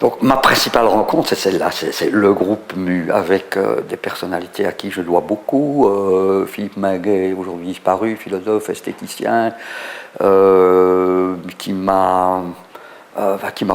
Donc ma principale rencontre, c'est celle-là, c'est le groupe MU, avec des personnalités à qui je dois beaucoup. Philippe Minguet, aujourd'hui disparu, philosophe, esthéticien, qui m'a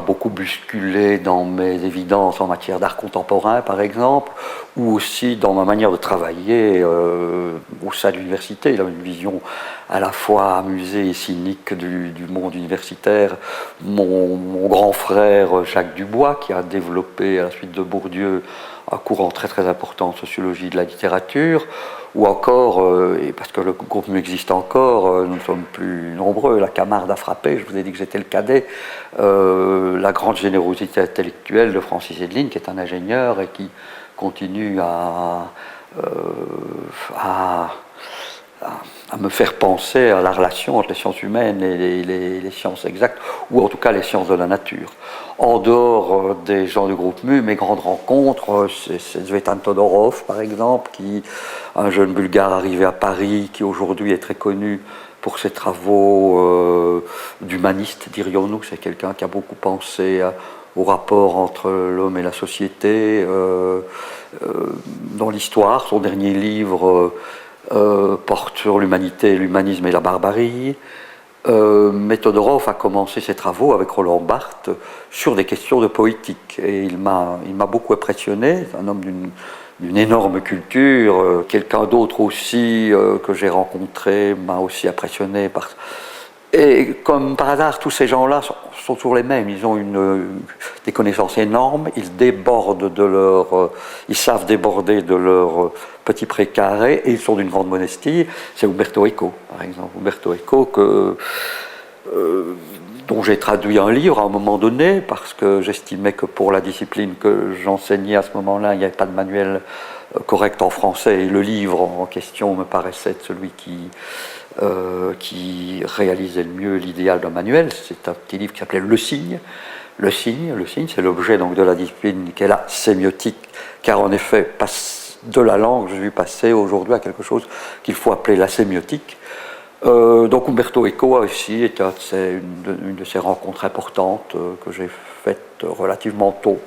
beaucoup bousculé dans mes évidences en matière d'art contemporain, par exemple, ou aussi dans ma manière de travailler au sein de l'université. Il a une vision à la fois amusée et cynique du monde universitaire. Mon grand frère Jacques Dubois, qui a développé à la suite de Bourdieu un courant très très important en sociologie de la littérature, ou encore, et parce que le groupe existe encore, nous sommes plus nombreux, la Camarde a frappé, je vous ai dit que j'étais le cadet, la grande générosité intellectuelle de Francis Edline, qui est un ingénieur et qui continue à me faire penser à la relation entre les sciences humaines et les sciences exactes, ou en tout cas les sciences de la nature. En dehors des gens du groupe MU, mes grandes rencontres, c'est Tzvetan Todorov, par exemple, un jeune Bulgare arrivé à Paris, qui aujourd'hui est très connu pour ses travaux d'humaniste, dirions-nous. C'est quelqu'un qui a beaucoup pensé au rapport entre l'homme et la société dans l'histoire. Son dernier livre porte sur l'humanité, l'humanisme et la barbarie. Mais Todorov a commencé ses travaux avec Roland Barthes sur des questions de poétique. Et il m'a beaucoup impressionné. C'est un homme d'une énorme culture. Quelqu'un d'autre aussi que j'ai rencontré m'a aussi impressionné. Et comme par hasard, tous ces gens-là sont toujours les mêmes. Ils ont des connaissances énormes. Ils savent déborder de leur petit précaré et ils sont d'une grande modestie. C'est Umberto Eco, par exemple. Umberto Eco dont j'ai traduit un livre à un moment donné parce que j'estimais que pour la discipline que j'enseignais à ce moment-là, il n'y avait pas de manuel correct en français et le livre en question me paraissait être celui qui réalisait le mieux l'idéal d'un manuel. C'est un petit livre qui s'appelait Le Signe. Le signe, c'est l'objet donc de la discipline qui est la sémiotique, car en effet, de la langue, je suis passé aujourd'hui à quelque chose qu'il faut appeler la sémiotique. Donc Umberto Eco a aussi été une de ces rencontres importantes que j'ai faites relativement tôt.